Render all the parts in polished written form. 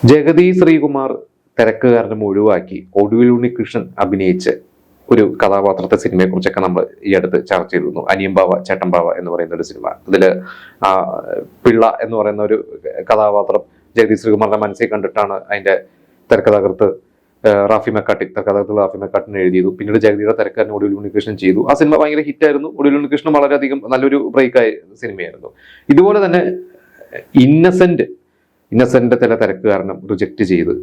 ജഗതി ശ്രീകുമാർ തിരക്കുകാരനെ ഒഴിവാക്കി ഒടുവിൽ ഉണ്ണികൃഷ്ണൻ അഭിനയിച്ച് ഒരു കഥാപാത്രത്തെ സിനിമയെ കുറിച്ചൊക്കെ നമ്മൾ ഈ അടുത്ത് ചർച്ച ചെയ്തിരുന്നു. അനിയമ്പാവ ചേട്ടമ്പാവ എന്ന് പറയുന്ന ഒരു സിനിമ. ഇതില് പിള്ള എന്ന് പറയുന്ന ഒരു കഥാപാത്രം ജഗതി ശ്രീകുമാറിന്റെ മനസ്സിൽ കണ്ടിട്ടാണ് അതിന്റെ തിരക്കഥാകൃത്ത് റാഫി മെക്കാട്ടിന് എഴുതിയതു. പിന്നീട് ജഗതിയുടെ തിരക്കാരൻ ഒടുവിൽ ഉണ്ണികൃഷ്ണൻ ചെയ്തു. ആ സിനിമ ഭയങ്കര ഹിറ്റായിരുന്നു. ഒടുവിൽ ഉണ്ണികൃഷ്ണൻ വളരെയധികം നല്ലൊരു ബ്രേക്കായ സിനിമയായിരുന്നു. ഇതുപോലെ തന്നെ ഇന്നസെന്റ് ചില തിരക്കുകാരനും റിജക്റ്റ് ചെയ്ത്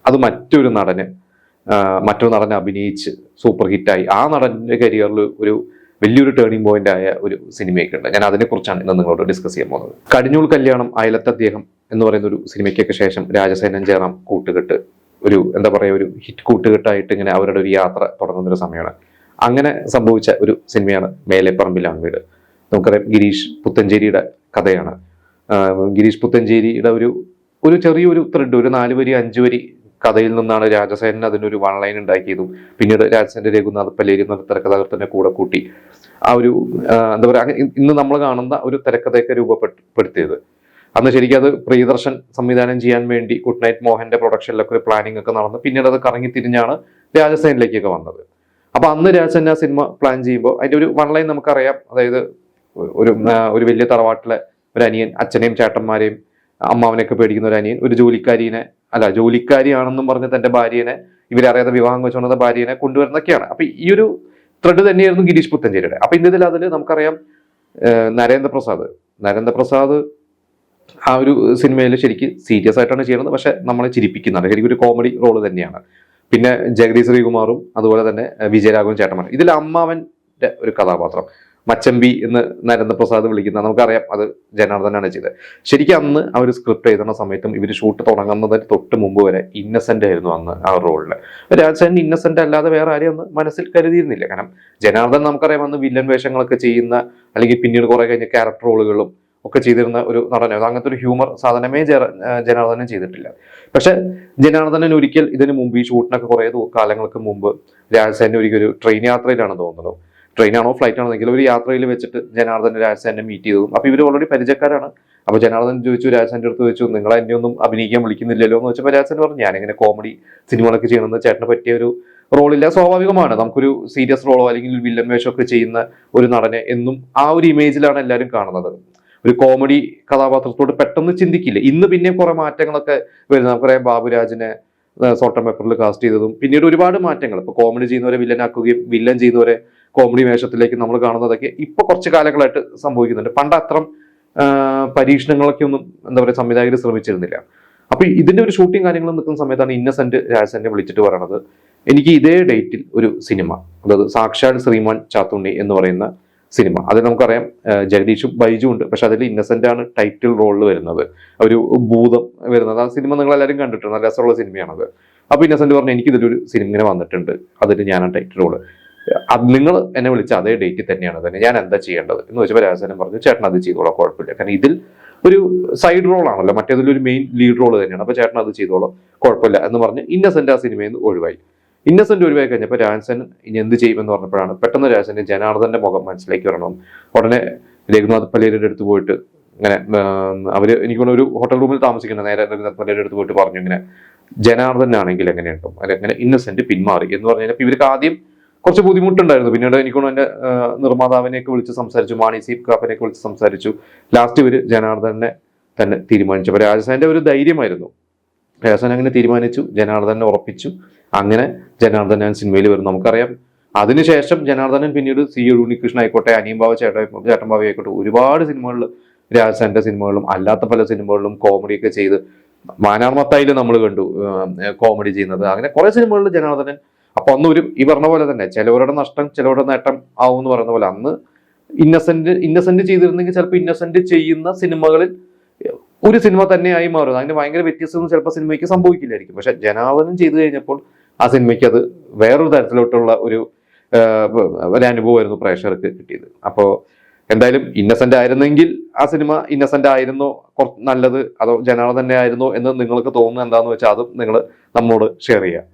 അത് മറ്റൊരു നടനെ അഭിനയിച്ച് സൂപ്പർ ഹിറ്റായി ആ നടന്റെ കരിയറിൽ ഒരു വലിയൊരു ടേണിംഗ് പോയിന്റ് ആയ ഒരു സിനിമയൊക്കെ ഉണ്ട്. ഞാൻ അതിനെക്കുറിച്ചാണ് ഇന്ന് നിങ്ങളോട് ഡിസ്കസ് ചെയ്യാൻ പോകുന്നത്. കടിഞ്ഞൂൽ കല്യാണം, അയലത്തെ അദ്ദേഹം എന്ന് പറയുന്ന ഒരു സിനിമയ്ക്കൊക്കെ ശേഷം രാജസേനൻ ജയറാം കൂട്ടുകെട്ട് ഒരു ഒരു ഹിറ്റ് കൂട്ടുകെട്ടായിട്ട് ഇങ്ങനെ അവരുടെ ഒരു യാത്ര തുടങ്ങുന്ന ഒരു സമയമാണ്. അങ്ങനെ സംഭവിച്ച ഒരു സിനിമയാണ് മേലെപ്പറമ്പിലാണ് വീട്. നമുക്കറിയാം ഗിരീഷ് പുത്തഞ്ചേരിയുടെ കഥയാണ്. ഗിരീഷ് പുത്തഞ്ചേരിയുടെ ഒരു ചെറിയൊരു ത്രെഡ്, ഒരു 4 വരി 5 വരി കഥയിൽ നിന്നാണ് രാജസേനൻ അതിനൊരു വൺ ലൈൻ ഉണ്ടാക്കിയതും പിന്നീട് രാജസേനന്റെ രഘുനാഥ് പല്ലേരി എന്ന തിരക്കഥാകൃത്തിന്റെ കൂടെ കൂട്ടി ആ ഒരു ഇന്ന് നമ്മൾ കാണുന്ന ഒരു തിരക്കഥയൊക്കെ രൂപപ്പെടുത്തിയത്. അന്ന് ശരിക്കും അത് പ്രിയദർശൻ സംവിധാനം ചെയ്യാൻ വേണ്ടി ഗുഡ് നൈറ്റ് മോഹന്റെ പ്രൊഡക്ഷനിലൊക്കെ ഒരു പ്ലാനിങ് ഒക്കെ നടന്ന് പിന്നീട് അത് കറങ്ങി തിരിഞ്ഞാണ് രാജസേനയിലേക്കൊക്കെ വന്നത്. അപ്പൊ അന്ന് രാജസേന ആ സിനിമ പ്ലാൻ ചെയ്യുമ്പോൾ അതിന്റെ ഒരു വൺ ലൈൻ നമുക്കറിയാം. അതായത് ഒരു വലിയ തറവാട്ടിലെ ഒരു അനിയൻ അച്ഛനെയും ചേട്ടന്മാരെയും അമ്മാവനെയൊക്കെ പേടിക്കുന്ന ഒരു അനിയൻ ഒരു ജോലിക്കാരിയാണെന്നും പറഞ്ഞ് തന്റെ ഭാര്യനെ ഇവരറിയാതെ വിവാഹം വെച്ചുകൊണ്ട ഭാര്യനെ കൊണ്ടുവരുന്നൊക്കെയാണ്. അപ്പൊ ഈ ഒരു ത്രെഡ് തന്നെയായിരുന്നു ഗിരീഷ് പുത്തഞ്ചേരിയുടെ. അപ്പൊ ഇന്നതിൽ നമുക്കറിയാം നരേന്ദ്രപ്രസാദ് ആ ഒരു സിനിമയിൽ ശരിക്കും സീരിയസ് ആയിട്ടാണ് ചെയ്യുന്നത്, പക്ഷെ നമ്മളെ ചിരിപ്പിക്കുന്നതാണ്. ശരിക്കും ഒരു കോമഡി റോള് തന്നെയാണ്. പിന്നെ ജഗതി ശ്രീകുമാറും അതുപോലെ തന്നെ വിജയരാഘവൻ ചേട്ടന്മാർ. ഇതിൽ അമ്മാവന്റെ ഒരു കഥാപാത്രം മച്ചമ്പി എന്ന് നരേന്ദ്രപ്രസാദ് വിളിക്കുന്ന നമുക്കറിയാം അത് ജനാർദ്ദനാണ് ചെയ്തത്. ശരിക്കും അന്ന് ആ ഒരു സ്ക്രിപ്റ്റ് എഴുതുന്ന സമയത്തും ഇവർ ഷൂട്ട് തുടങ്ങുന്നതിന് തൊട്ട് മുമ്പ് വരെ ഇന്നസെന്റ് ആയിരുന്നു അന്ന് ആ റോളില്. രാജസേനൻ ഇന്നസെന്റ് അല്ലാതെ വേറെ ആരെയും ഒന്ന് മനസ്സിൽ കരുതിയിരുന്നില്ല. കാരണം ജനാർദ്ദൻ നമുക്കറിയാം അന്ന് വില്ലൻ വേഷങ്ങളൊക്കെ ചെയ്യുന്ന അല്ലെങ്കിൽ പിന്നീട് കുറെ കഴിഞ്ഞ ക്യാരക്ടർ റോളുകളും ഒക്കെ ചെയ്തിരുന്ന ഒരു നടനായിരുന്നു. അങ്ങനത്തെ ഒരു ഹ്യൂമർ സാധനമേ ജനാർദ്ദനൻ ചെയ്തിട്ടില്ല. പക്ഷെ ജനാർദ്ദനൻ ഒരിക്കൽ ഇതിനു മുമ്പ് ഈ ഷൂട്ടിനൊക്കെ കുറെ കാലങ്ങൾക്ക് മുമ്പ് രാജസേനൻ ഒരിക്കൽ ഒരു ട്രെയിൻ യാത്രയിലാണ് തോന്നുന്നത്, ട്രെയിനാണോ ഫ്ലൈറ്റ് ആണോ എന്നെങ്കിലും ഒരു യാത്രയിൽ വെച്ചിട്ട് ജനാർദ്ദൻ രാജസേനെ മീറ്റ് ചെയ്തതും. അപ്പൊ ഇവർ ഓൾറെഡി പരിചയക്കാരാണ്. അപ്പൊ ജനാർദ്ദൻ ചോദിച്ചു, രാജസേന്റെ അടുത്ത് ചോദിച്ചു, നിങ്ങൾ എന്നെ ഒന്നും അഭിനയിക്കാൻ വിളിക്കുന്നില്ലല്ലോ എന്ന് വെച്ചപ്പോൾ രാജസേൻ പറഞ്ഞു, ഞാനിങ്ങനെ കോമഡി സിനിമകളൊക്കെ ചെയ്യണമെന്ന് ചേട്ടന് പറ്റിയ ഒരു റോളില്ല. സ്വാഭാവികമാണ്, നമുക്കൊരു സീരിയസ് റോളോ അല്ലെങ്കിൽ വില്ലൻ വേഷമൊക്കെ ചെയ്യുന്ന ഒരു നടനെ എന്നും ആ ഒരു ഇമേജിലാണ് എല്ലാവരും കാണുന്നത്. ഒരു കോമഡി കഥാപാത്രത്തോട് പെട്ടെന്ന് ചിന്തിക്കില്ല. ഇന്ന് പിന്നെ കുറെ മാറ്റങ്ങളൊക്കെ വരുന്നത് നമുക്കറിയാം. ബാബുരാജിനെ സോൾട്ട് ആൻഡ് പെപ്പറിൽ കാസ്റ്റ് ചെയ്തതും പിന്നീട് ഒരുപാട് മാറ്റങ്ങൾ. ഇപ്പൊ കോമഡി ചെയ്യുന്നവരെ വില്ലനാക്കുകയും വില്ലൻ ചെയ്യുന്നവരെ കോമഡി വേഷത്തിലേക്ക് നമ്മൾ കാണുന്നതൊക്കെ ഇപ്പൊ കുറച്ച് കാലങ്ങളായിട്ട് സംഭവിക്കുന്നുണ്ട്. പണ്ട് അത്രം പരീക്ഷണങ്ങളൊക്കെ ഒന്നും സംവിധായകർ ശ്രമിച്ചിരുന്നില്ല. അപ്പൊ ഇതിന്റെ ഒരു ഷൂട്ടിംഗ് കാര്യങ്ങളും നിൽക്കുന്ന സമയത്താണ് ഇന്നസെന്റ് രാജസേനെ വിളിച്ചിട്ട് പറയണത്, എനിക്ക് ഇതേ ഡേറ്റിൽ ഒരു സിനിമ, അതായത് സാക്ഷാൽ ശ്രീമാൻ ചാത്തുണ്ണി എന്ന് പറയുന്ന സിനിമ, അതിൽ നമുക്കറിയാം ജഗദീഷും ബൈജു ഉണ്ട്, പക്ഷെ അതിൽ ഇന്നസെന്റ് ആണ് ടൈറ്റിൽ റോളിൽ വരുന്നത്, ഒരു ഭൂതം വരുന്നത്. ആ സിനിമ നിങ്ങൾ എല്ലാവരും കണ്ടിട്ടുണ്ട്, നല്ല രസമുള്ള സിനിമയാണത്. അപ്പൊ ഇന്നസെന്റ് പറഞ്ഞു, എനിക്ക് ഇതിലൊരു സിനിമ ഇങ്ങനെ വന്നിട്ടുണ്ട്, അതിന് ഞാനാണ് ടൈറ്റിൽ റോള്, അത് നിങ്ങൾ എന്നെ വിളിച്ച അതേ ഡേറ്റിൽ തന്നെയാണ് തന്നെ, ഞാൻ എന്താ ചെയ്യേണ്ടത് എന്ന് വെച്ചപ്പോൾ രാജസേനൻ പറഞ്ഞു, ചേട്ടൻ അത് ചെയ്തോളാം, കുഴപ്പമില്ല, കാരണം ഇതിൽ ഒരു സൈഡ് റോൾ ആണല്ലോ, മറ്റേതിലൊരു മെയിൻ ലീഡ് റോൾ തന്നെയാണ്, അപ്പൊ ചേട്ടൻ അത് ചെയ്തോളാം, കുഴപ്പമില്ല എന്ന് പറഞ്ഞ് ഇന്നസെന്റ് ആ സിനിമയിൽ നിന്ന് ഒഴിവായി. ഇന്നസെന്റ് ഒഴിവായി കഴിഞ്ഞപ്പോൾ രാജസേൻ ഇനി എന്ത് ചെയ്യുമെന്ന് പറഞ്ഞപ്പോഴാണ് പെട്ടെന്ന് രാജസേന് ജനാർദ്ദന്റെ മുഖം മനസ്സിലേക്ക് വരണം. ഉടനെ രഘുനാഥ് പല്ലേരിയുടെ അടുത്ത് പോയിട്ട് ഇങ്ങനെ എനിക്കൊന്ന് ഒരു ഹോട്ടൽ റൂമിൽ താമസിക്കുന്നത്, നേരെ രഘുനാഥ് പല്ലേരിയുടെ അടുത്ത് പോയിട്ട് പറഞ്ഞു, ഇങ്ങനെ ജനാർദ്ദനാണെങ്കിൽ എങ്ങനെയുണ്ടോ അങ്ങനെ ഇന്നസെന്റ് പിന്മാറി എന്ന് പറഞ്ഞു കഴിഞ്ഞപ്പോൾ ഇവർക്ക് ആദ്യം കുറച്ച് ബുദ്ധിമുട്ടുണ്ടായിരുന്നു. പിന്നീട് എനിക്കൊന്ന് എന്റെ നിർമ്മാതാവിനെയൊക്കെ വിളിച്ച് സംസാരിച്ചു, മാണി സി കാപ്പനെയൊക്കെ വിളിച്ച് സംസാരിച്ചു. ലാസ്റ്റ് ഇവര് ജനാർദ്ദനെ തന്നെ തീരുമാനിച്ചു. അപ്പൊ രാജസേന്റെ ഒരു ധൈര്യമായിരുന്നു. രാജസേൻ അങ്ങനെ തീരുമാനിച്ചു, ജനാർദ്ദനെ ഉറപ്പിച്ചു. അങ്ങനെ ജനാർദ്ദൻ സിനിമയിൽ വരും. നമുക്കറിയാം അതിനുശേഷം ജനാർദ്ദനൻ പിന്നീട് സി ഉണ്ണികൃഷ്ണൻ ആയിക്കോട്ടെ, അനിയമ്പാവ ചേട്ടൻബാവ ആയിക്കോട്ടെ, ഒരുപാട് സിനിമകളിൽ രാജസേന്റെ സിനിമകളിലും അല്ലാത്ത പല സിനിമകളിലും കോമഡിയൊക്കെ ചെയ്ത്, മാനാർമത്തായിൽ നമ്മൾ കണ്ടു കോമഡി ചെയ്യുന്നത്. അങ്ങനെ കുറെ സിനിമകളിൽ ജനാർദ്ദനൻ. അപ്പൊ അന്ന് ഈ പറഞ്ഞ പോലെ തന്നെ ചിലവരുടെ നഷ്ടം ചിലവരുടെ നേട്ടം ആവും എന്ന് പറയുന്ന പോലെ അന്ന് ഇന്നസെന്റ് ചെയ്തിരുന്നെങ്കിൽ ചിലപ്പോൾ ഇന്നസെന്റ് ചെയ്യുന്ന സിനിമകളിൽ ഒരു സിനിമ തന്നെയായി മാറും. അതിന് ഭയങ്കര വ്യത്യസ്തമൊന്നും ചിലപ്പോൾ സിനിമയ്ക്ക് സംഭവിക്കില്ലായിരിക്കും. പക്ഷെ ജനാർദ്ദനൻ ചെയ്തു കഴിഞ്ഞപ്പോൾ ആ സിനിമയ്ക്ക് അത് വേറൊരു തരത്തിലോട്ടുള്ള ഒരു അനുഭവമായിരുന്നു പ്രേക്ഷകർക്ക് കിട്ടിയത്. അപ്പോൾ എന്തായാലും ഇന്നസെന്റ് ആയിരുന്നെങ്കിൽ ആ സിനിമ ഇന്നസെന്റ് ആയിരുന്നോ നല്ലത്, അതോ ജനാർദ്ദൻ തന്നെ ആയിരുന്നോ എന്ന് നിങ്ങൾക്ക് തോന്നുന്നത് എന്താണെന്ന് വെച്ചാൽ അതും നിങ്ങൾ നമ്മോട് ഷെയർ ചെയ്യുക.